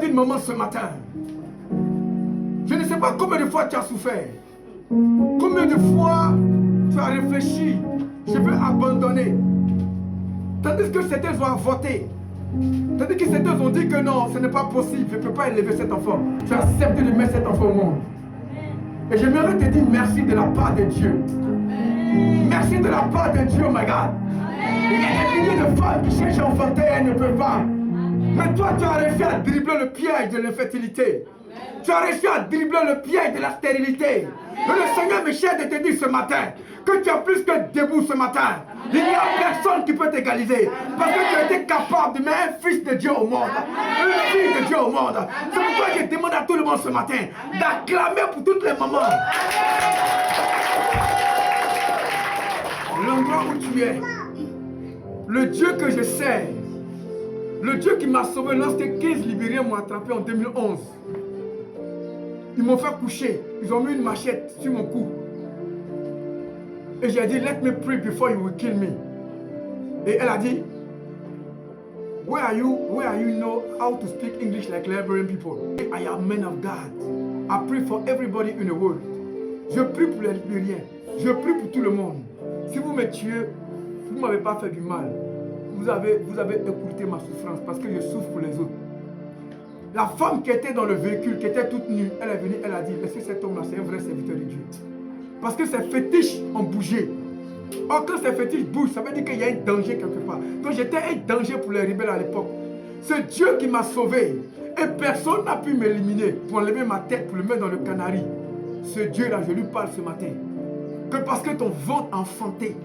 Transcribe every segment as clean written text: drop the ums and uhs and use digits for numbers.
une maman ce matin. Je ne sais pas combien de fois tu as souffert. Combien de fois tu as réfléchi. Je veux abandonner. Tandis que certains ont avorté. Tandis que certains ont dit que non, ce n'est pas possible. Je ne peux pas élever cet enfant. Tu as accepté de mettre cet enfant au monde. Et j'aimerais te dire merci de la part de Dieu. Merci de la part de Dieu, my God. Il y a des milliers de femmes qui cherchent à enfanter et elles ne peuvent pas. Mais toi, tu as réussi à dribbler le piège de l'infertilité. Tu as réussi à dribbler le piège de la stérilité. Et le Seigneur me cherche de te dire ce matin que tu as plus que debout ce matin. Il n'y a personne qui peut t'égaliser. Parce que tu as été capable de mettre un fils de Dieu au monde. Une fille de Dieu au monde. C'est pourquoi je demande à tout le monde ce matin d'acclamer pour toutes les mamans. L'endroit où tu es, le Dieu que je sers, le Dieu qui m'a sauvé lorsque 15 Libériens m'ont attrapé en 2011. Ils m'ont fait coucher. Ils ont mis une machette sur mon cou. Et j'ai dit, let me pray before you will kill me. Et elle a dit, where are you know how to speak English like Liberian people? I am man of God. I pray for everybody in the world. Je prie pour les Libériens. Je prie pour tout le monde. Si vous me tuez, vous ne m'avez pas fait du mal. Vous avez écouté ma souffrance parce que je souffre pour les autres. La femme qui était dans le véhicule, qui était toute nue, elle est venue, elle a dit, laissez cet homme-là, c'est un vrai serviteur de Dieu. Parce que ses fétiches ont bougé. Or, quand ces fétiches bougent, ça veut dire qu'il y a un danger quelque part. Donc j'étais un danger pour les rebelles à l'époque. C'est Dieu qui m'a sauvé. Et personne n'a pu m'éliminer pour enlever ma tête, pour le mettre dans le canari. Ce Dieu-là, je lui parle ce matin. Que parce que ton ventre a enfanté,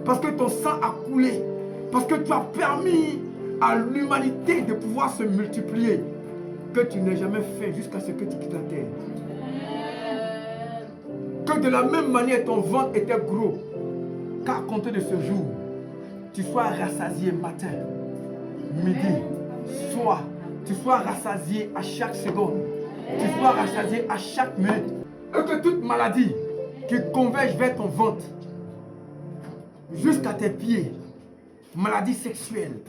parce que ton sang a coulé, parce que tu as permis à l'humanité de pouvoir se multiplier, que tu n'aies jamais fait jusqu'à ce que tu quittes la terre. Que de la même manière ton ventre était gros, qu'à compter de ce jour, tu sois rassasié matin, midi, soir, tu sois rassasié à chaque seconde, tu sois rassasié à chaque minute. Et que toute maladie qui converge vers ton ventre, jusqu'à tes pieds, maladie sexuelle,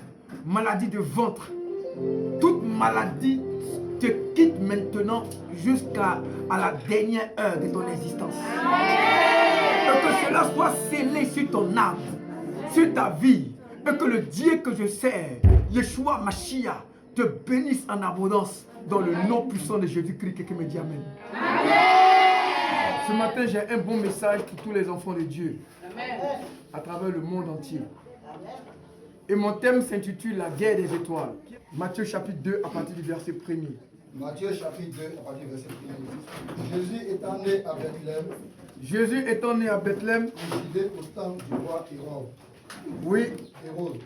maladie de ventre, toute maladie te quitte maintenant jusqu'à la dernière heure de ton existence. Et que cela soit scellé sur ton âme, sur ta vie, et que le Dieu que je sers, Yeshua Mashiach, te bénisse en abondance dans le nom puissant de Jésus-Christ. Quelqu'un me dit Amen. Ce matin, j'ai un bon message pour tous les enfants de Dieu à travers le monde entier. Et mon thème s'intitule La guerre des étoiles. Matthieu chapitre 2 à partir du verset 1er. Matthieu chapitre 2 à partir du verset 1er. Jésus étant né à Bethléem. Jésus étant né à Bethléem. Judée au temps du roi Hérode. Oui. Hérode.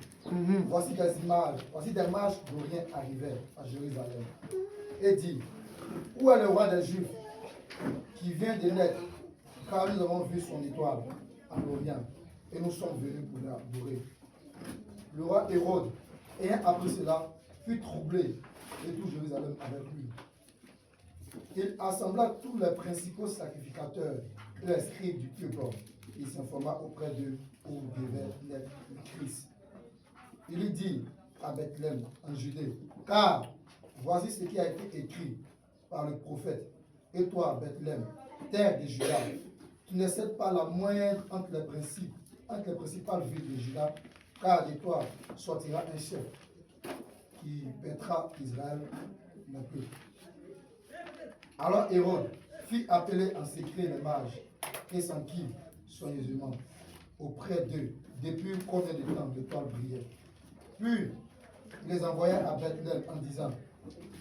Voici des mages d'Orient arrivaient à Jérusalem. Et dit, où est le roi des Juifs qui vient de naître, car nous avons vu son étoile en Orient et nous sommes venus pour l'adorer. Le roi Hérode, ayant appris cela, fut troublé et tout Jérusalem avec lui. Il assembla tous les principaux sacrificateurs et les scribes du peuple. Il s'informa auprès d'eux où devait naître le Christ. Il lui dit à Bethléem, en Judée, car voici ce qui a été écrit par le prophète. Et toi, Bethléem, terre de Juda, tu n'excèdes pas la moindre entre les principales villes de Juda, car de toi sortira un chef qui paîtra Israël, mon peuple. Alors Hérode fit appeler en secret les mages et s'enquit soigneusement auprès d'eux depuis combien de temps l'étoile brillait. Puis il les envoya à Bethléem en disant,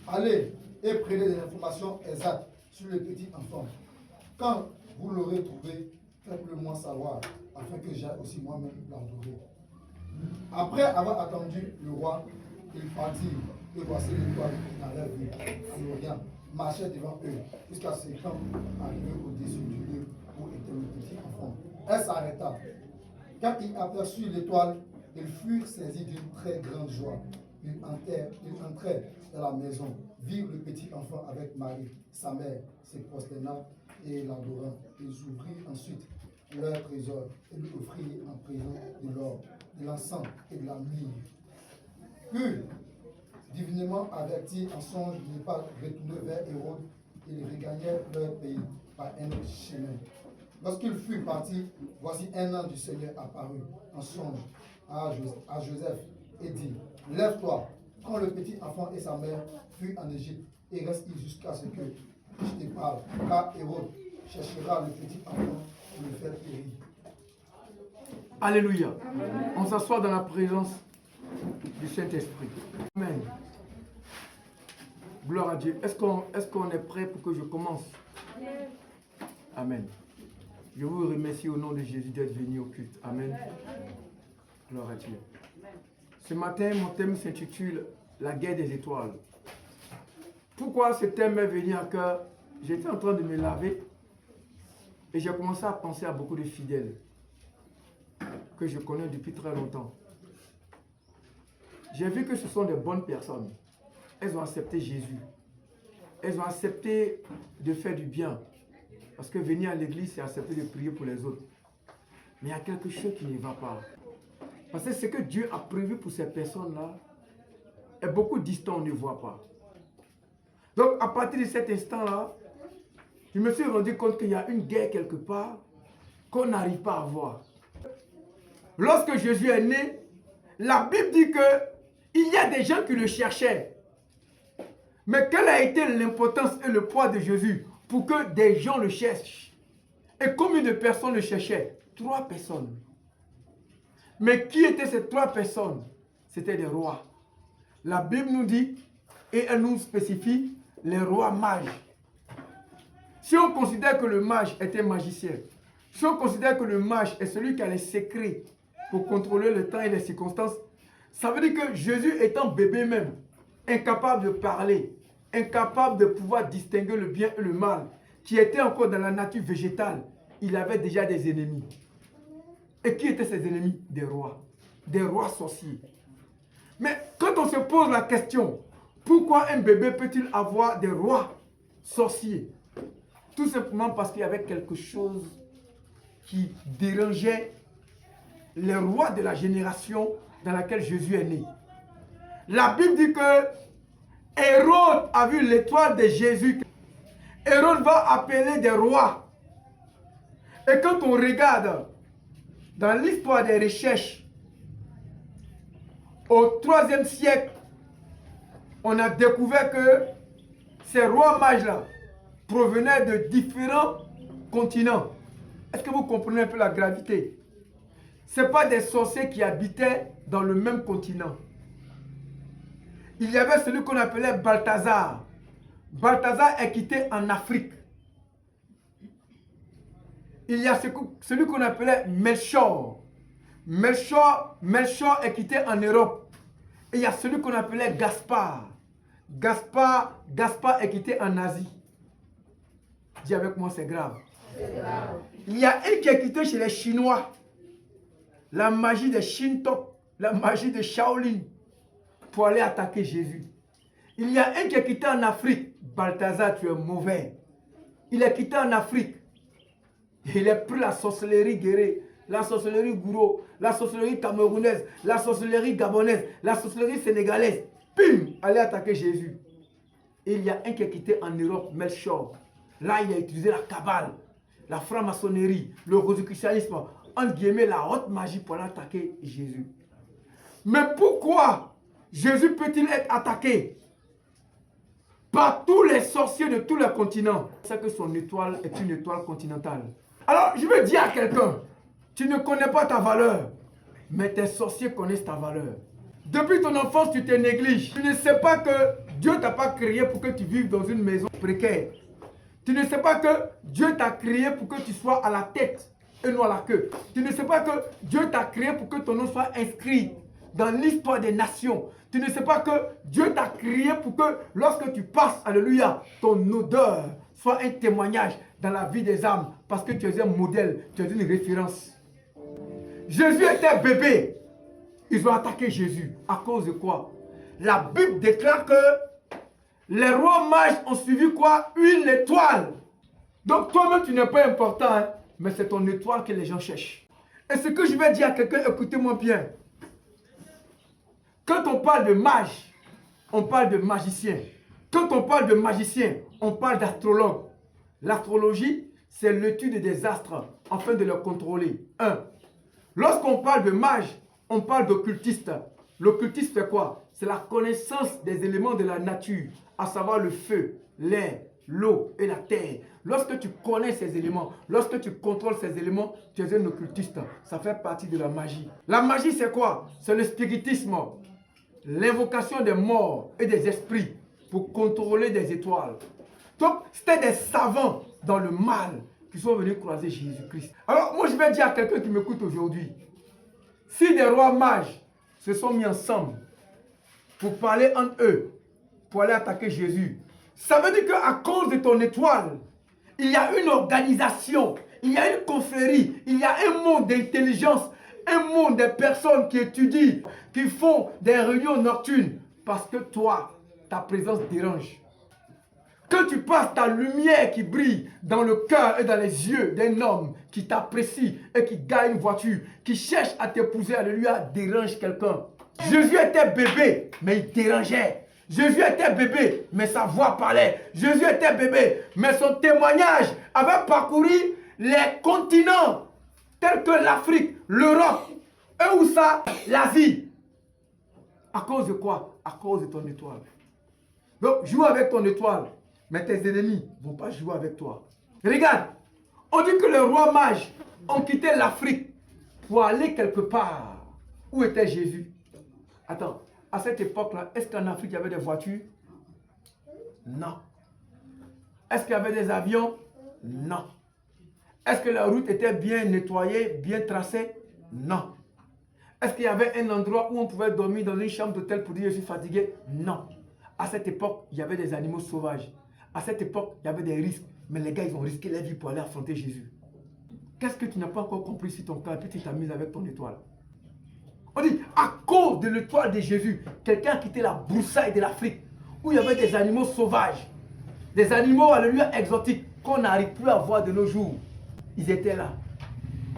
allez et prenez des informations exactes sur le petit enfant. Quand vous l'aurez trouvé, faites-le moi savoir, afin que j'aille aussi moi-même l'adorer. Après avoir attendu le roi, il partit, et voici l'étoile qu'il avait vue en Orient, marchait devant eux, jusqu'à ce temps arrivé au-dessus du lieu où était le petit enfant. Elle s'arrêta. Quand il aperçut l'étoile, il fut saisi d'une très grande joie. Il entrait dans la maison, vit le petit enfant avec Marie, sa mère, se prosterna et l'adorant. Ils ouvrirent ensuite leur trésor et lui offrirent en présent de l'or, de l'encens et de la myrrhe. Puis divinement avertis en songe de ne pas retourner vers Hérode, ils regagnèrent leur pays par un autre chemin. Lorsqu'ils furent partis, voici un ange du Seigneur apparut en songe à Joseph et dit, lève-toi, prends le petit enfant et sa mère, fuis en Égypte et reste jusqu'à ce que je te parle, car Hérode cherchera le petit enfant pour le faire périr. Alléluia. On s'assoit dans la présence du Saint-Esprit. Amen. Gloire à Dieu. Est-ce qu'on est prêt pour que je commence? Amen. Je vous remercie au nom de Jésus d'être venu au culte. Amen. Gloire à Dieu. Ce matin, mon thème s'intitule La guerre des étoiles. Pourquoi ce thème m'est venu à cœur? J'étais en train de me laver et j'ai commencé à penser à beaucoup de fidèles que je connais depuis très longtemps. J'ai vu que ce sont des bonnes personnes. Elles ont accepté Jésus. Elles ont accepté de faire du bien. Parce que venir à l'église, c'est accepter de prier pour les autres. Mais il y a quelque chose qui ne va pas. Parce que ce que Dieu a prévu pour ces personnes-là est beaucoup distant, on ne voit pas. Donc, à partir de cet instant-là, je me suis rendu compte qu'il y a une guerre quelque part qu'on n'arrive pas à voir. Lorsque Jésus est né, la Bible dit qu'il y a des gens qui le cherchaient. Mais quelle a été l'importance et le poids de Jésus pour que des gens le cherchent? Et combien de personnes le cherchaient? 3 personnes. Mais qui étaient ces 3 personnes? C'était des rois. La Bible nous dit, et elle nous spécifie, les rois mages. Si on considère que le mage était magicien, si on considère que le mage est celui qui a les secrets pour contrôler le temps et les circonstances, ça veut dire que Jésus étant bébé même, incapable de parler, incapable de pouvoir distinguer le bien et le mal, qui était encore dans la nature végétale, il avait déjà des ennemis. Et qui étaient ses ennemis? Des rois sorciers. Mais quand on se pose la question, pourquoi un bébé peut-il avoir des rois sorciers? Tout simplement parce qu'il y avait quelque chose qui dérangeait les rois de la génération dans laquelle Jésus est né. La Bible dit que Hérode a vu l'étoile de Jésus. Hérode va appeler des rois. Et quand on regarde dans l'histoire des recherches, au 3e siècle, on a découvert que ces rois mages-là provenaient de différents continents. Est-ce que vous comprenez un peu la gravité? Ce n'est pas des sorciers qui habitaient dans le même continent. Il y avait celui qu'on appelait Balthazar. Balthazar est quitté en Afrique. Il y a celui qu'on appelait Melchior. Melchior est quitté en Europe. Et il y a celui qu'on appelait Gaspard. Gaspard est quitté en Asie. Dis avec moi, c'est grave. Il y a un qui est quitté chez les Chinois. La magie de Shinto, la magie de Shaolin, pour aller attaquer Jésus. Il y a un qui est quitté en Afrique. Balthazar, tu es mauvais. Il est quitté en Afrique. Il a pris la sorcellerie guérée, la sorcellerie gourou, la sorcellerie camerounaise, la sorcellerie gabonaise, la sorcellerie sénégalaise. Pim, aller attaquer Jésus. Et il y a un qui est quitté en Europe, Melchior. Là, il a utilisé la cabale, la franc-maçonnerie, le rosicrucianisme, entre guillemets, la haute magie pour aller attaquer Jésus. Mais pourquoi Jésus peut-il être attaqué par tous les sorciers de tous les continents? C'est que son étoile est une étoile continentale. Alors, je veux dire à quelqu'un, tu ne connais pas ta valeur, mais tes sorciers connaissent ta valeur. Depuis ton enfance, tu te négliges. Tu ne sais pas que Dieu ne t'a pas créé pour que tu vives dans une maison précaire. Tu ne sais pas que Dieu t'a créé pour que tu sois à la tête et non à la queue. Tu ne sais pas que Dieu t'a créé pour que ton nom soit inscrit dans l'histoire des nations. Tu ne sais pas que Dieu t'a créé pour que lorsque tu passes, alléluia, ton odeur soit un témoignage dans la vie des âmes. Parce que tu es un modèle, tu es une référence. Jésus était bébé. Ils ont attaqué Jésus. À cause de quoi? La Bible déclare que les rois mages ont suivi quoi? Une étoile. Donc toi-même, tu n'es pas important, hein? Mais c'est ton étoile que les gens cherchent. Et ce que je vais dire à quelqu'un, écoutez-moi bien. Quand on parle de mage, on parle de magicien. Quand on parle de magicien, on parle d'astrologue. L'astrologie, c'est l'étude des astres afin de les contrôler. 1. Lorsqu'on parle de mage, on parle d'occultiste. L'occultiste, c'est quoi? C'est la connaissance des éléments de la nature, à savoir le feu, l'air, l'eau et la terre. Lorsque tu connais ces éléments, lorsque tu contrôles ces éléments, tu es un occultiste. Ça fait partie de la magie. La magie, c'est quoi? C'est le spiritisme, l'invocation des morts et des esprits pour contrôler des étoiles. Donc, c'était des savants dans le mal qui sont venus croiser Jésus-Christ. Alors, moi, je vais dire à quelqu'un qui m'écoute aujourd'hui, si des rois mages se sont mis ensemble pour parler entre eux, pour aller attaquer Jésus, ça veut dire qu'à cause de ton étoile, il y a une organisation, il y a une confrérie, il y a un monde d'intelligence, un monde de personnes qui étudient, qui font des réunions nocturnes, parce que toi, ta présence dérange. Quand tu passes ta lumière qui brille dans le cœur et dans les yeux d'un homme qui t'apprécie et qui gagne une voiture, qui cherche à t'épouser, alléluia, dérange quelqu'un. Jésus était bébé, mais il dérangeait. Jésus était bébé, mais sa voix parlait. Jésus était bébé, mais son témoignage avait parcouru les continents tels que l'Afrique, l'Europe, et où ça, l'Asie. À cause de quoi? À cause de ton étoile. Donc, joue avec ton étoile. Mais tes ennemis ne vont pas jouer avec toi. Regarde, on dit que les rois mages ont quitté l'Afrique pour aller quelque part. Où était Jésus? Attends, à cette époque-là, est-ce qu'en Afrique il y avait des voitures? Non. Est-ce qu'il y avait des avions? Non. Est-ce que la route était bien nettoyée, bien tracée? Non. Est-ce qu'il y avait un endroit où on pouvait dormir dans une chambre d'hôtel pour dire je suis fatigué? Non. À cette époque, il y avait des animaux sauvages. À cette époque, il y avait des risques. Mais les gars, ils ont risqué leur vie pour aller affronter Jésus. Qu'est-ce que tu n'as pas encore compris sur ton cœur et puis tu t'amuses avec ton étoile? On dit, à cause de l'étoile de Jésus, quelqu'un a quitté la broussaille de l'Afrique, où il y avait des animaux sauvages, des animaux, alléluia, exotiques, qu'on n'arrive plus à voir de nos jours. Ils étaient là.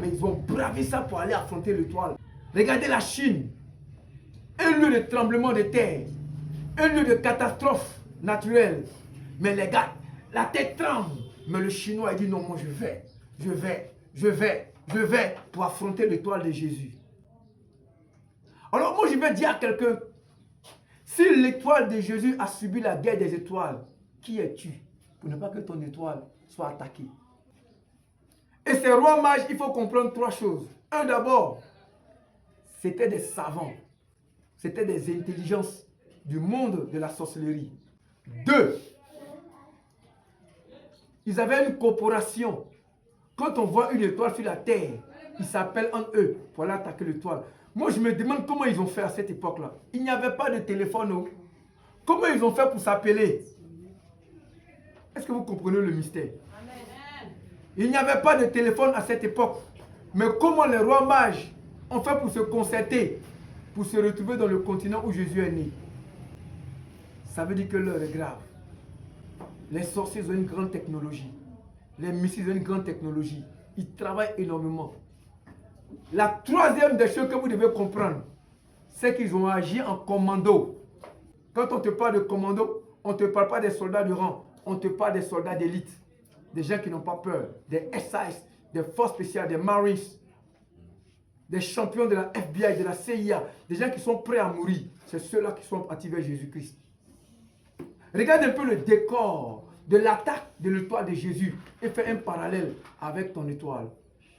Mais ils ont bravé ça pour aller affronter l'étoile. Regardez la Chine, un lieu de tremblement de terre, un lieu de catastrophe naturelle. Mais les gars, la tête tremble. Mais le Chinois, il dit non, moi je vais pour affronter l'étoile de Jésus. Alors moi je vais dire à quelqu'un, si l'étoile de Jésus a subi la guerre des étoiles, qui es-tu pour ne pas que ton étoile soit attaquée? Et ces rois mages, il faut comprendre trois choses. Un d'abord, c'était des savants, c'était des intelligences du monde de la sorcellerie. Deux, ils avaient une corporation. Quand on voit une étoile sur la terre, ils s'appellent entre eux pour aller attaquer l'étoile. Moi, je me demande comment ils ont fait à cette époque-là. Il n'y avait pas de téléphone. Comment ils ont fait pour s'appeler? Est-ce que vous comprenez le mystère? Il n'y avait pas de téléphone à cette époque. Mais comment les rois mages ont fait pour se concerter, pour se retrouver dans le continent où Jésus est né? Ça veut dire que l'heure est grave. Les sorciers ont une grande technologie. Les missiles ont une grande technologie. Ils travaillent énormément. La troisième des choses que vous devez comprendre, c'est qu'ils ont agi en commando. Quand on te parle de commando, on ne te parle pas des soldats de rang, on te parle des soldats d'élite. Des gens qui n'ont pas peur, des SAS, des forces spéciales, des Marines, des champions de la FBI, de la CIA, des gens qui sont prêts à mourir. C'est ceux-là qui sont activés à Jésus-Christ. Regarde un peu le décor de l'attaque de l'étoile de Jésus et fais un parallèle avec ton étoile.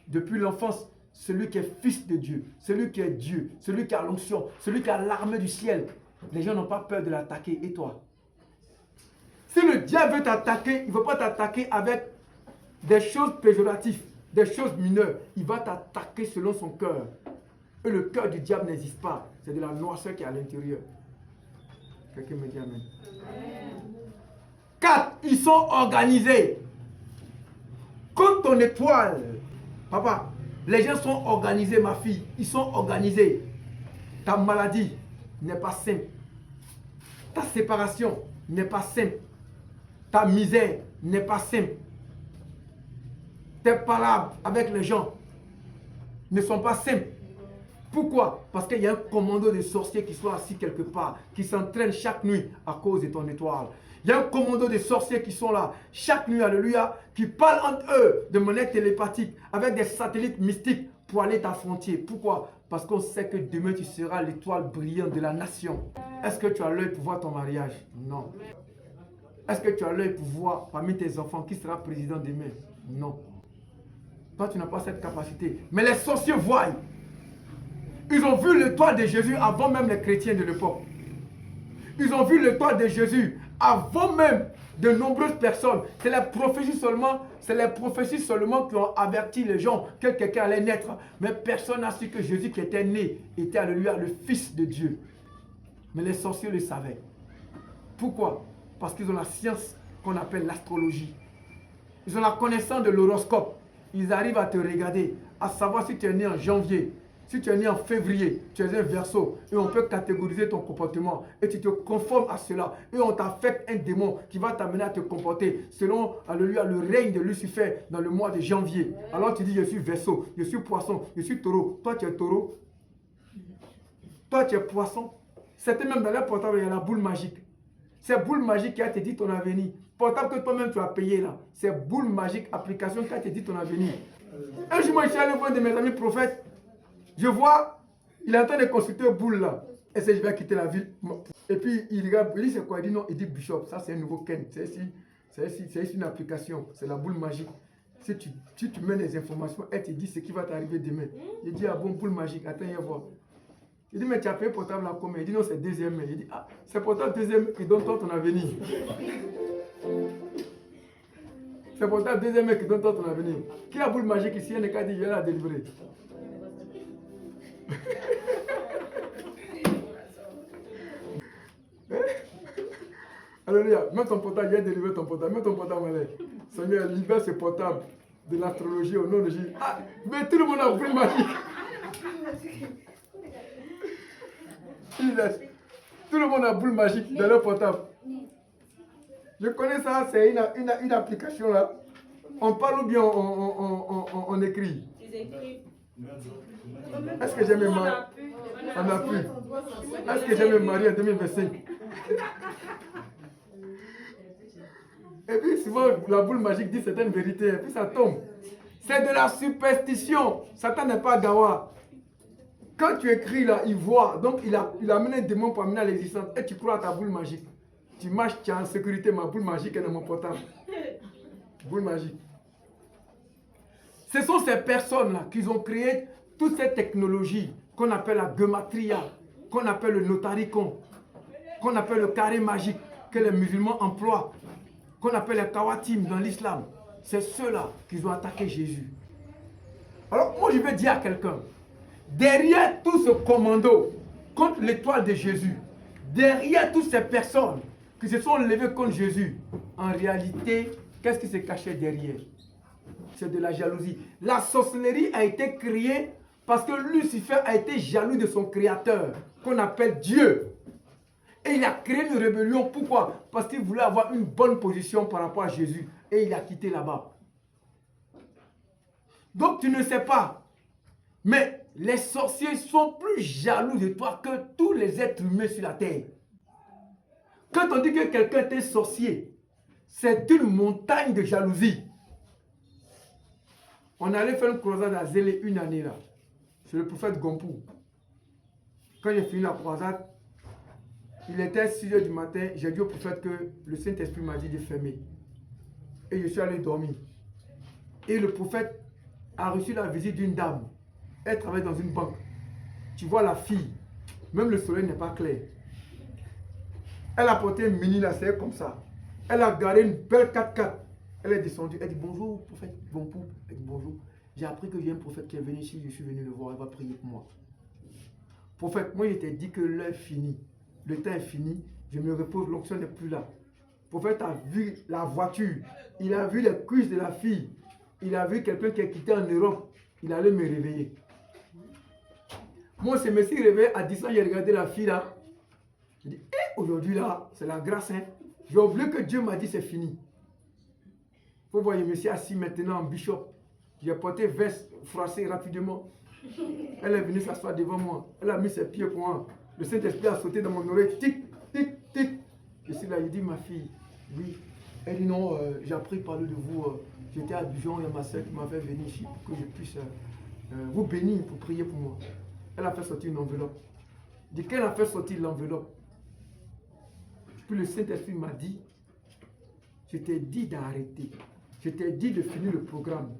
Depuis l'enfance, celui qui est fils de Dieu, celui qui est Dieu, celui qui a l'onction, celui qui a l'armée du ciel, les gens n'ont pas peur de l'attaquer. Et toi? Si le diable veut t'attaquer, il ne veut pas t'attaquer avec des choses péjoratives, des choses mineures. Il va t'attaquer selon son cœur. Et le cœur du diable n'existe pas. C'est de la noirceur qui est à l'intérieur. Quelqu'un me dit amen. 4. Ils sont organisés. Comme ton étoile, papa, les gens sont organisés, ma fille. Ils sont organisés. Ta maladie n'est pas simple. Ta séparation n'est pas simple. Ta misère n'est pas simple. Tes palabres avec les gens ne sont pas simples. Pourquoi? Parce qu'il y a un commando de sorciers qui sont assis quelque part, qui s'entraînent chaque nuit à cause de ton étoile. Il y a un commando de sorciers qui sont là, chaque nuit, alléluia, qui parlent entre eux de manière télépathique, avec des satellites mystiques pour aller t'affronter. Pourquoi? Parce qu'on sait que demain tu seras l'étoile brillante de la nation. Est-ce que tu as l'œil pour voir ton mariage? Non. Est-ce que tu as l'œil pour voir parmi tes enfants qui sera président demain? Non. Toi, tu n'as pas cette capacité. Mais les sorciers voient. Ils ont vu l'étoile de Jésus avant même les chrétiens de l'époque. Ils ont vu l'étoile de Jésus avant même de nombreuses personnes. C'est les prophéties seulement qui ont averti les gens que quelqu'un allait naître. Mais personne n'a su que Jésus qui était né était, alléluia, le Fils de Dieu. Mais les sorciers le savaient. Pourquoi? Parce qu'ils ont la science qu'on appelle l'astrologie. Ils ont la connaissance de l'horoscope. Ils arrivent à te regarder, à savoir si tu es né en janvier, si tu es né en février, tu es un Verseau, et on peut catégoriser ton comportement, et tu te conformes à cela, et on t'affecte un démon qui va t'amener à te comporter selon, alléluia, le règne de Lucifer dans le mois de janvier. Alors tu dis, je suis Verseau, je suis Poisson, je suis Taureau. Toi tu es Taureau, toi tu es Poisson. C'était même dans leur portable, il y a la boule magique. C'est boule magique qui a te dit ton avenir. Portable que toi-même tu as payé là. C'est boule magique, application qui a te dit ton avenir. Un jour, moi, je suis allé voir un de mes amis prophètes. Je vois, il est en train de consulter boule là. Et c'est je vais quitter la ville. Et puis il regarde, il dit c'est quoi? Il dit non, il dit Bishop, ça c'est un nouveau Ken. C'est ici une application, c'est la boule magique. Si tu mets des informations, elle te dit ce qui va t'arriver demain. Il dit ah bon, boule magique, attends, viens voir. Il dit mais tu as payé portable là combien? Il dit non, c'est deuxième main. Il dit ah, c'est portable deuxième main qui donne toi ton avenir. C'est portable deuxième main qui donne toi ton avenir. Qui a boule magique ici? Il y a un cas dit je vais la délivrer. Alléluia, mets ton portable, viens délivrer ton portable, mets ton portable en l'air. Seigneur, libère ce portable de l'astrologie au nom de Jésus. Ah, mais tout le monde a boule magique. Tout le monde a boule magique dans leur portable. Je connais ça, c'est une application là. On parle ou bien on écrit? Est-ce que j'ai mes maris? On a pu. Est-ce que j'ai mes maris en 2025? Et puis souvent la boule magique dit certaines vérités et puis ça tombe. C'est de la superstition. Satan n'est pas Gawa. Quand tu écris là, il voit. Donc il a amené un démon pour amener à l'existence. Et tu crois à ta boule magique. Tu marches, tu es en sécurité. Ma boule magique est dans mon portable. Boule magique. Ce sont ces personnes-là qui ont créé toute cette technologie qu'on appelle la gematria, qu'on appelle le notaricon, qu'on appelle le carré magique, que les musulmans emploient, qu'on appelle les kawatim dans l'islam. C'est ceux-là qui ont attaqué Jésus. Alors moi je vais dire à quelqu'un, derrière tout ce commando contre l'étoile de Jésus, derrière toutes ces personnes qui se sont levées contre Jésus, en réalité, qu'est-ce qui se cachait derrière? C'est de la jalousie. La sorcellerie a été créée parce que Lucifer a été jaloux de son créateur, qu'on appelle Dieu. Et il a créé une rébellion. Pourquoi? Parce qu'il voulait avoir une bonne position par rapport à Jésus. Et il a quitté là-bas. Donc tu ne sais pas. Mais les sorciers sont plus jaloux de toi que tous les êtres humains sur la terre. Quand on dit que quelqu'un est sorcier, c'est une montagne de jalousie. On allait faire une croisade à Zélé une année là. C'est le prophète Gompou. Quand j'ai fini la croisade, il était 6 h du matin. J'ai dit au prophète que le Saint-Esprit m'a dit de fermer. Et je suis allé dormir. Et le prophète a reçu la visite d'une dame. Elle travaille dans une banque. Tu vois la fille, même le soleil n'est pas clair. Elle a porté un mini lacet comme ça. Elle a garé une belle 4x4. Elle est descendue. Elle dit bonjour, prophète Gompou. Elle dit bonjour. J'ai appris que j'ai un prophète qui est venu ici. Je suis venu le voir. Elle va prier pour moi. Prophète, moi je t'ai dit que l'heure est finie. Le temps est fini. Je me repose. L'onction n'est plus là. Prophète a vu la voiture. Il a vu les cuisses de la fille. Il a vu quelqu'un qui est quitté en Europe. Il allait me réveiller. Moi, je me suis réveillé à 10 ans. J'ai regardé la fille là. Je dis, aujourd'hui là, c'est la grâce. Hein? J'ai oublié que Dieu m'a dit c'est fini. Vous voyez, je me suis assis maintenant en bishop. J'ai porté veste froissée rapidement. Elle est venue s'asseoir devant moi. Elle a mis ses pieds pour moi. Le Saint-Esprit a sauté dans mon oreille. Tic, tic, tic. Je suis là, il dit, ma fille, oui. Elle dit, non, j'ai appris à parler de vous. J'étais à Dijon, il y a ma soeur qui m'avait venu ici pour que je puisse vous bénir, pour prier pour moi. Elle a fait sortir une enveloppe. Dès qu'elle a fait sortir l'enveloppe, puis le Saint-Esprit m'a dit, je t'ai dit d'arrêter. Je t'ai dit de finir le programme.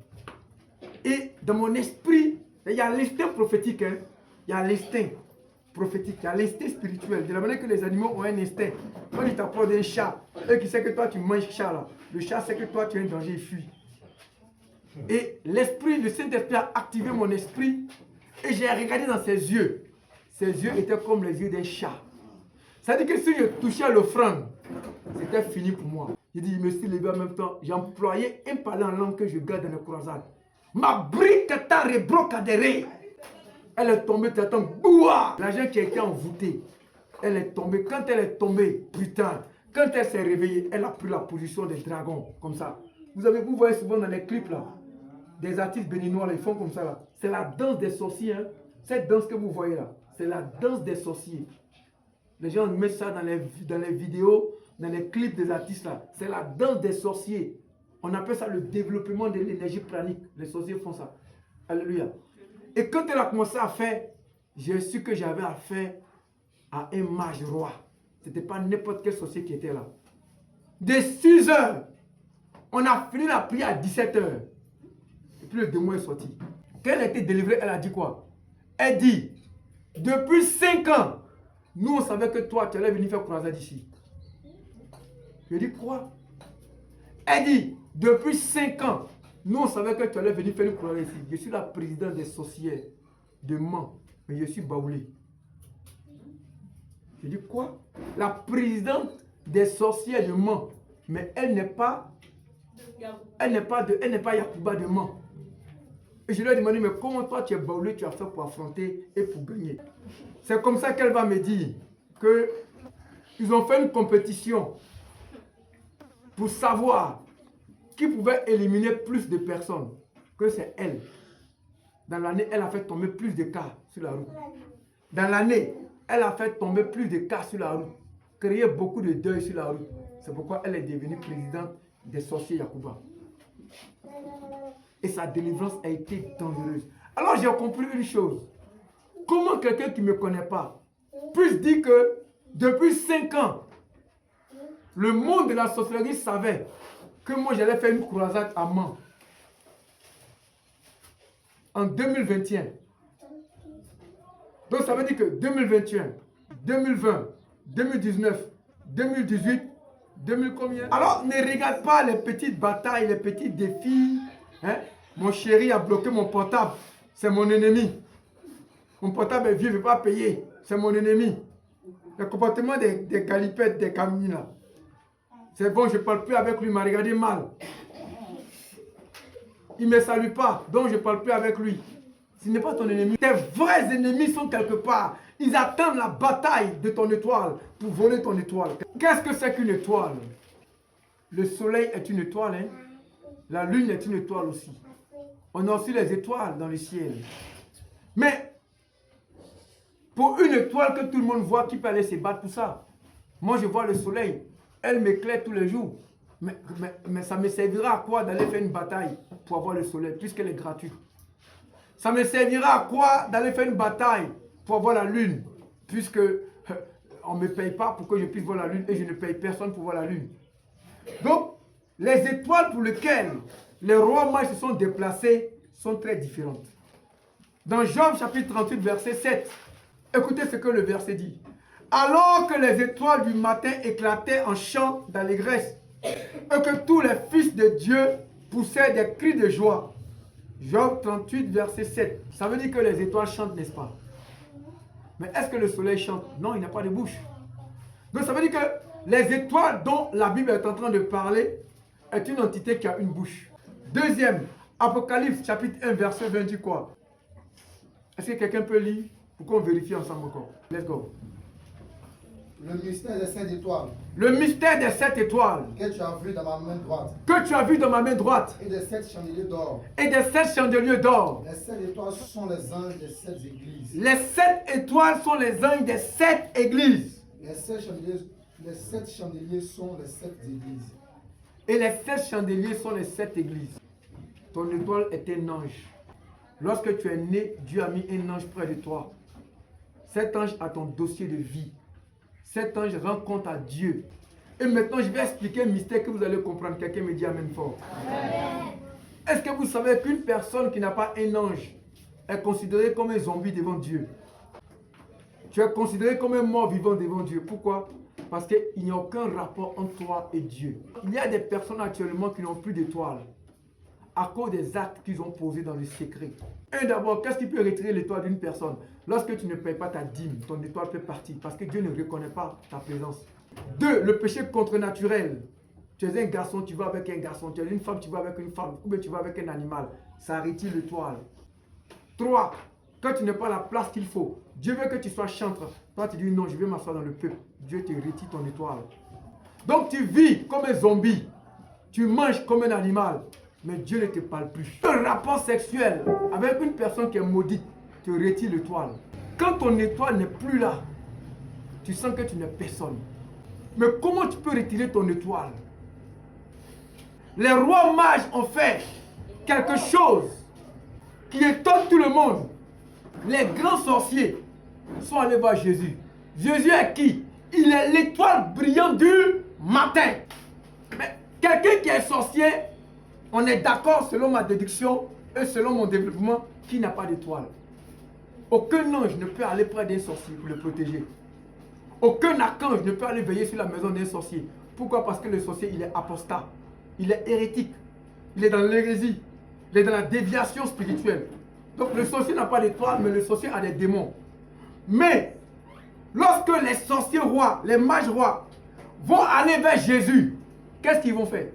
Et dans mon esprit, il y a l'instinct prophétique. Hein? Il y a l'instinct prophétique, il y a l'instinct spirituel. De la manière que les animaux ont un instinct. Quand ils t'apportent un chat, eux qui savent que toi tu manges chat là, le chat sait que toi tu es en danger, il fuit. Et l'esprit, le Saint-Esprit a activé mon esprit et j'ai regardé dans ses yeux. Ses yeux étaient comme les yeux d'un chat. Ça veut dire que si je touchais l'offrande, c'était fini pour moi. J'ai dit, je me suis levé en même temps. J'ai employé un parler en langue que je garde dans les croisades. Ma brique t'a rebrocadéré. Elle est tombée, t'attends, boua! L'argent qui a été envoûté, elle est tombée. Quand elle est tombée, putain, quand elle s'est réveillée, elle a pris la position des dragons, comme ça. Vous voyez souvent dans les clips là, des artistes béninois, là, ils font comme ça là. C'est la danse des sorciers, hein. Cette danse que vous voyez là, c'est la danse des sorciers. Les gens mettent ça dans les vidéos, dans les clips des artistes là. C'est la danse des sorciers. On appelle ça le développement de l'énergie pranique. Les sorciers font ça. Alléluia. Et quand elle a commencé à faire, j'ai su que j'avais affaire à un mage roi. Ce n'était pas n'importe quel sorcier qui était là. Dès 6 heures, on a fini la prière à 17 heures. Et puis le démon est sorti. Quand elle a été délivrée, elle a dit quoi? Elle dit, depuis 5 ans, nous on savait que toi, tu allais venir faire croisade ici. Je dis quoi? Elle dit, depuis 5 ans, nous on savait que tu allais venir faire une croisade ici. Je suis la présidente des sorcières de Mans, mais je suis baoulé. Je dis quoi? La présidente des sorcières de Mans, mais elle n'est pas Yacouba de Mans. Et je lui ai demandé, mais comment toi tu es baoulé, tu as fait pour affronter et pour gagner? C'est comme ça qu'elle va me dire que ils ont fait une compétition pour savoir qui pouvait éliminer plus de personnes, que c'est elle. Dans l'année, elle a fait tomber plus de cas sur la route. Dans l'année, elle a fait tomber plus de cas sur la route, créé beaucoup de deuil sur la route. C'est pourquoi elle est devenue présidente des sorciers Yacouba. Et sa délivrance a été dangereuse. Alors j'ai compris une chose. Comment quelqu'un qui ne me connaît pas puisse dire que depuis 5 ans, le monde de la sorcellerie savait que moi j'allais faire une croisade à Mans en 2021. Donc ça veut dire que 2021, 2020, 2019, 2018, 2000 combien? Alors ne regarde pas les petites batailles, les petits défis. Hein? Mon chéri a bloqué mon portable, c'est mon ennemi. Mon portable est vieux, je ne vais pas payer, c'est mon ennemi. Le comportement des galipettes, des camines là. C'est bon, je ne parle plus avec lui, il m'a regardé mal. Il ne me salue pas, donc je ne parle plus avec lui. Ce n'est pas ton ennemi. Tes vrais ennemis sont quelque part. Ils attendent la bataille de ton étoile pour voler ton étoile. Qu'est-ce que c'est qu'une étoile? Le soleil est une étoile, hein? La lune est une étoile aussi. On a aussi les étoiles dans le ciel. Mais pour une étoile que tout le monde voit, qui peut aller se battre pour ça? Moi, je vois le soleil. Elle m'éclaire tous les jours. Mais ça me servira à quoi d'aller faire une bataille pour avoir le soleil, puisqu'elle est gratuite? Ça me servira à quoi d'aller faire une bataille pour avoir la lune, puisque on ne me paye pas pour que je puisse voir la lune et je ne paye personne pour voir la lune. Donc, les étoiles pour lesquelles les rois mages se sont déplacés sont très différentes. Dans Job chapitre 38, verset 7, écoutez ce que le verset dit. Alors que les étoiles du matin éclataient en chant d'allégresse et que tous les fils de Dieu poussaient des cris de joie. Job 38, verset 7. Ça veut dire que les étoiles chantent, n'est-ce pas? Mais est-ce que le soleil chante? Non, il n'a pas de bouche. Donc ça veut dire que les étoiles dont la Bible est en train de parler est une entité qui a une bouche. Deuxième, Apocalypse chapitre 1, verset 20 dit quoi? Est-ce que quelqu'un peut lire pour qu'on vérifie ensemble encore? Let's go. Le mystère des 7 étoiles Le mystère des 7 étoiles que tu as vu dans ma main droite que tu as vu dans ma main droite et des 7 chandeliers d'or. et des 7 chandeliers d'or. Les 7 étoiles sont les anges des 7 églises. Les 7 étoiles sont les anges des 7 églises. Les 7 chandeliers sont les 7 églises. Et les 7 chandeliers sont les 7 églises. Ton étoile est un ange. Lorsque tu es né, Dieu a mis un ange près de toi. Cet ange a ton dossier de vie. Cet ange rend compte à Dieu. Et maintenant, je vais expliquer un mystère que vous allez comprendre. Quelqu'un me dit Amen fort. Est-ce que vous savez qu'une personne qui n'a pas un ange est considérée comme un zombie devant Dieu? Tu es considéré comme un mort vivant devant Dieu. Pourquoi? Parce qu'il n'y a aucun rapport entre toi et Dieu. Il y a des personnes actuellement qui n'ont plus d'étoile à cause des actes qu'ils ont posés dans le secret. Un d'abord, qu'est-ce qui peut retirer l'étoile d'une personne? Lorsque tu ne payes pas ta dîme, ton étoile peut partir parce que Dieu ne reconnaît pas ta présence. 2. Le péché contre-naturel. Tu es un garçon, tu vas avec un garçon. Tu es une femme, tu vas avec une femme. Ou bien tu vas avec un animal. Ça retire l'étoile. 3. Quand tu n'as pas la place qu'il faut, Dieu veut que tu sois chantre. Toi, tu dis non, je vais m'asseoir dans le peuple. Dieu te retire ton étoile. Donc tu vis comme un zombie. Tu manges comme un animal. Mais Dieu ne te parle plus. Un rapport sexuel avec une personne qui est maudite te retire l'étoile. Quand ton étoile n'est plus là, tu sens que tu n'es personne. Mais comment tu peux retirer ton étoile? Les rois mages ont fait quelque chose qui étonne tout le monde. Les grands sorciers sont allés voir Jésus. Jésus est qui? Il est l'étoile brillante du matin. Mais quelqu'un qui est sorcier, on est d'accord selon ma déduction et selon mon développement, qui n'a pas d'étoile. Aucun ange ne peut aller près d'un sorcier pour le protéger. Aucun archange ne peut aller veiller sur la maison d'un sorcier. Pourquoi? Parce que le sorcier, il est apostat. Il est hérétique. Il est dans l'hérésie. Il est dans la déviation spirituelle. Donc le sorcier n'a pas d'étoile, mais le sorcier a des démons. Mais lorsque les sorciers rois, les mages rois, vont aller vers Jésus, qu'est-ce qu'ils vont faire?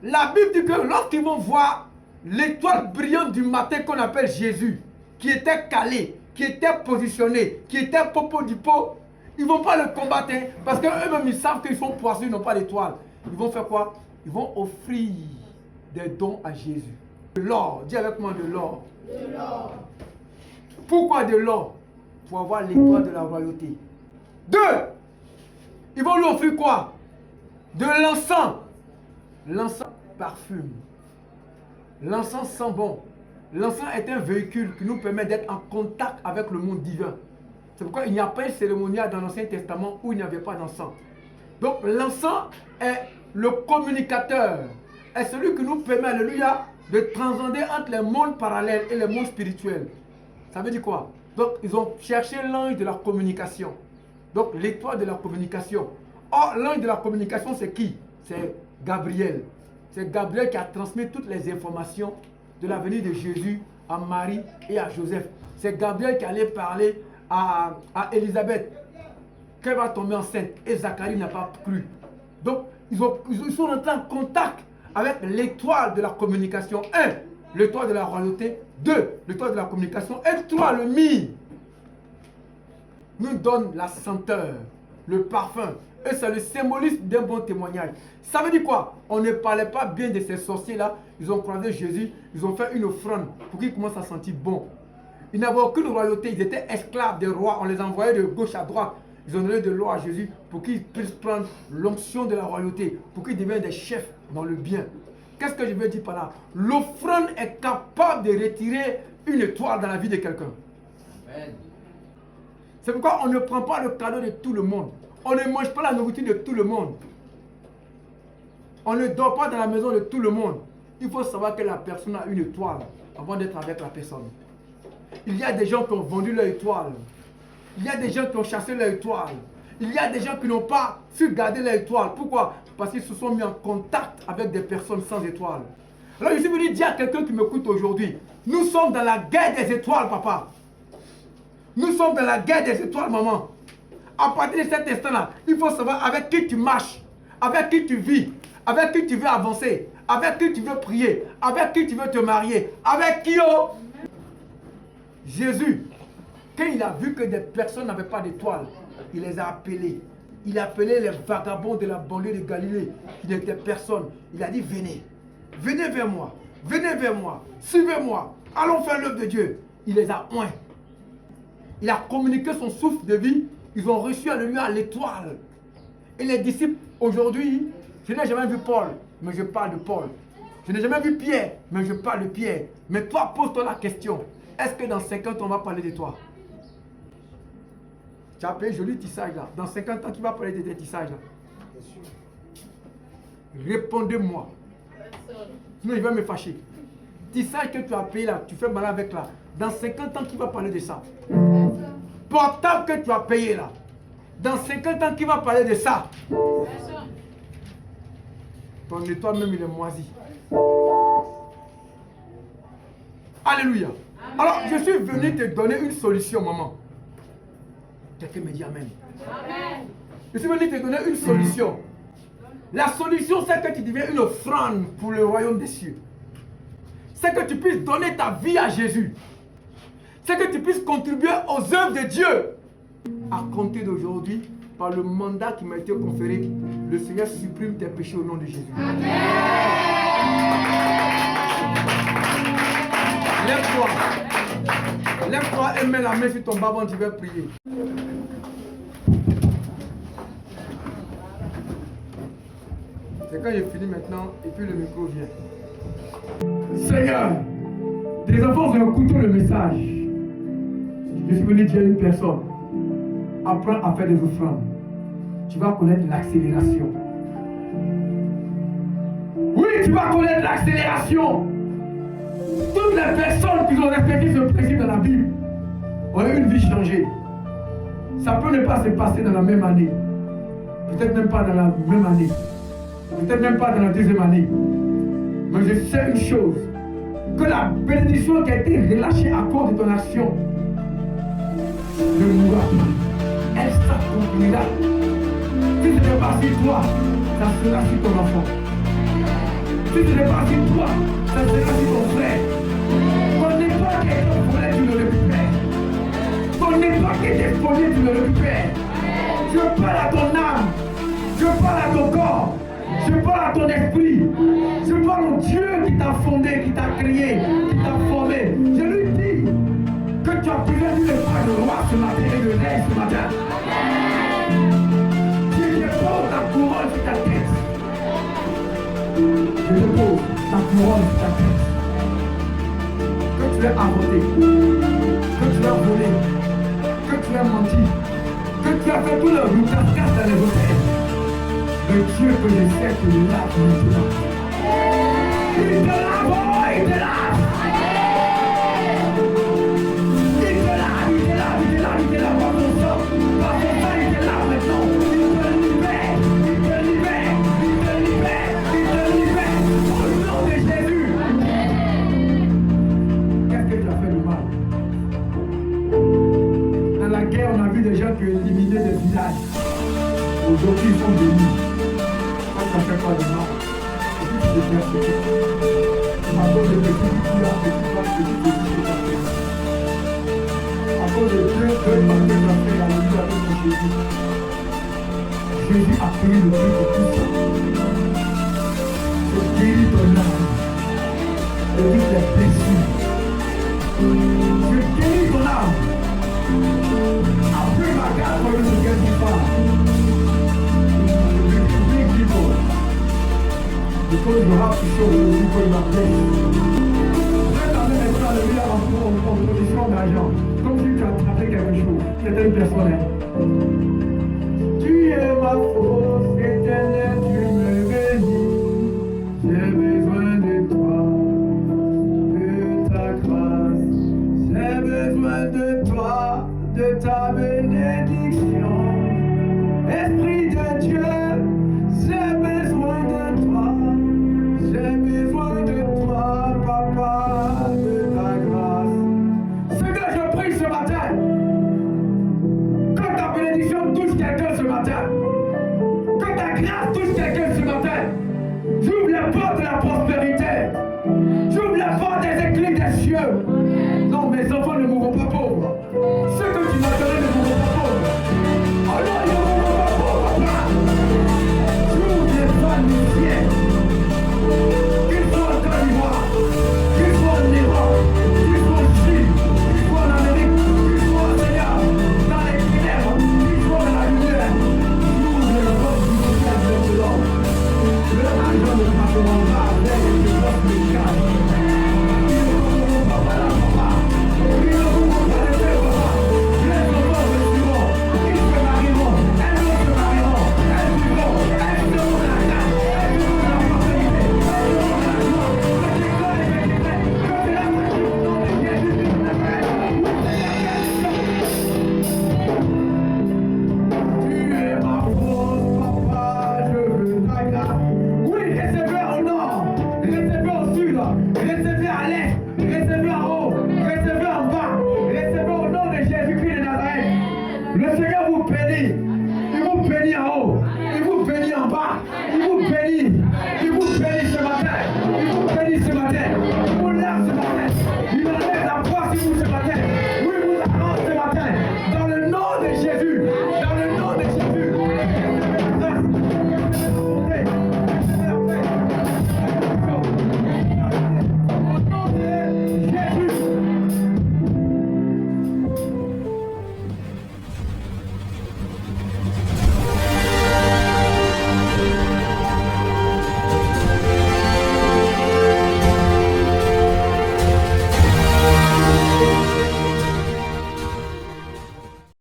La Bible dit que lorsqu'ils vont voir l'étoile brillante du matin qu'on appelle Jésus, qui était calé, qui était positionné, qui était popo du pot, ils ne vont pas le combattre parce qu'eux-mêmes ils savent qu'ils sont poissons, ils n'ont pas d'étoile. Ils vont faire quoi? Ils vont offrir des dons à Jésus. De l'or, dis avec moi de l'or. De l'or. Pourquoi de l'or? Pour avoir l'étoile de la royauté. 2. Ils vont lui offrir quoi? De l'encens. L'encens parfume. L'encens sent bon. L'encens est un véhicule qui nous permet d'être en contact avec le monde divin. C'est pourquoi il n'y a pas un cérémonial dans l'Ancien Testament où il n'y avait pas d'encens. Donc l'encens est le communicateur. Est celui qui nous permet, alléluia, de transcender entre les mondes parallèles et les mondes spirituels. Ça veut dire quoi? Donc ils ont cherché l'ange de la communication. Donc l'étoile de la communication. Or l'ange de la communication c'est qui? C'est Gabriel. C'est Gabriel qui a transmis toutes les informations de la venue de Jésus à Marie et à Joseph. C'est Gabriel qui allait parler à Élisabeth qu'elle va tomber enceinte. Et Zacharie n'a pas cru. Donc ils sont entrés en contact avec l'étoile de la communication. 1. L'étoile de la royauté. 2. L'étoile de la communication. Et 3. Le myrrhe nous donne la senteur, le parfum. Et c'est le symbolisme d'un bon témoignage. Ça veut dire quoi? On ne parlait pas bien de ces sorciers-là. Ils ont croisé Jésus. Ils ont fait une offrande pour qu'ils commencent à sentir bon. Ils n'avaient aucune royauté. Ils étaient esclaves des rois. On les envoyait de gauche à droite. Ils ont donné de l'eau à Jésus pour qu'ils puissent prendre l'onction de la royauté. Pour qu'ils deviennent des chefs dans le bien. Qu'est-ce que je veux dire par là? L'offrande est capable de retirer une étoile dans la vie de quelqu'un. C'est pourquoi on ne prend pas le cadeau de tout le monde. On ne mange pas la nourriture de tout le monde. On ne dort pas dans la maison de tout le monde. Il faut savoir que la personne a une étoile avant d'être avec la personne. Il y a des gens qui ont vendu leur étoile. Il y a des gens qui ont chassé leur étoile. Il y a des gens qui n'ont pas su garder leur étoile. Pourquoi? Parce qu'ils se sont mis en contact avec des personnes sans étoile. Alors je suis venu dire à quelqu'un qui m'écoute aujourd'hui, nous sommes dans la guerre des étoiles, papa. Nous sommes dans la guerre des étoiles, maman. À partir de cet instant-là, il faut savoir avec qui tu marches, avec qui tu vis, avec qui tu veux avancer, avec qui tu veux prier, avec qui tu veux te marier, avec qui Jésus, quand il a vu que des personnes n'avaient pas d'étoile, Il les a appelés. Il a appelé les vagabonds de la banlieue de Galilée, qui n'étaient personne. Il a dit, venez, venez vers moi, suivez-moi, allons faire l'œuvre de Dieu. Il les a oints. Il a communiqué son souffle de vie. Ils ont reçu à lui à l'étoile. Et les disciples, aujourd'hui, je n'ai jamais vu Paul, mais je parle de Paul. Je n'ai jamais vu Pierre, mais je parle de Pierre. Mais toi, pose-toi la question. Est-ce que dans 50 ans, on va parler de toi? Tu as appelé joli tissage là. Dans 50 ans, qui va parler de tes tissages là? Répondez-moi. Sinon, il va me fâcher. Tissage que tu as payé là, tu fais mal avec là. Dans 50 ans, qui va parler de ça? Portable que tu as payé là. Dans 50 ans, qui va parler de ça? Ton étoile même, il est moisi. Alléluia. Alors, je suis venu te donner une solution, maman. Quelqu'un me dit amen. Amen. Je suis venu te donner une solution. La solution, c'est que tu deviens une offrande pour le royaume des cieux. C'est que tu puisses donner ta vie à Jésus. C'est que tu puisses contribuer aux œuvres de Dieu. À compter d'aujourd'hui, par le mandat qui m'a été conféré, le Seigneur supprime tes péchés au nom de Jésus. Amen. Lève-toi. Lève-toi et mets la main sur ton bas-ventre, tu vas prier. C'est quand j'ai fini maintenant et puis le micro vient. Seigneur, tes enfants ont écouté le message. Je suis venu dire à une personne, apprends à faire des offrandes. Tu vas connaître l'accélération. Oui, tu vas connaître l'accélération. Toutes les personnes qui ont respecté ce principe dans la Bible ont eu une vie changée. Ça peut ne pas se passer dans la même année. Peut-être même pas dans la même année. Peut-être même pas dans la deuxième année. Mais je sais une chose. Que la bénédiction qui a été relâchée à cause de ton action ne mourra pas. Elle s'accomplira. Si ce n'est pas sur toi, ça sera sur ton enfant. Si ce n'est pas sur toi, ça sera sur ton frère. Ton époque est ton problème, tu le récupères. Ton époque est exposée, tu le récupères. Je parle à ton âme. Je parle à ton corps. Je parle à ton esprit. Je parle au Dieu qui t'a fondé, qui t'a créé, qui t'a formé. Je lui dis que tu as besoin d'une étoile de roi ce matin et de l'air ce matin. Je dépose ta couronne sur ta tête. Je dépose ta couronne sur ta tête. Que tu l'aies avorté, que tu l'aies volé, que tu l'aies menti, que tu as fait tout le routage dans les hôtels. Le Dieu que je sais que il lave maintenant. Il te lave, il te lave. Il te lave, il te lave, il te lave, il te lave par ton sang. Par ton sang, il te lave maintenant. Il te libère, il te libère, il te libère, il te libère. Au nom de Jésus. Qu'est-ce que tu as fait de mal? Dans la guerre, on a vu des gens qui éliminaient des villages. Aujourd'hui, ils sont bénis. Ça ne fait pas de mal. Et puis tu deviens péché. À cause de Dieu, à cause de Dieu, avec Jésus. Jésus a pris le prix de tout ça. Je guéris ton âme. De toutes les blessures. Je guéris ton âme. Après ma garde, je ne guéris pas. Il faut que je rappe sur le niveau de ma tête. Je vais t'amener maintenant le milliard en position d'argent. Comme si tu as attrapé quelque chose. C'était une personne. Tu es ma force éternelle, tu me bénis. J'ai besoin de toi, de ta grâce. J'ai besoin de toi, de ta bénédiction.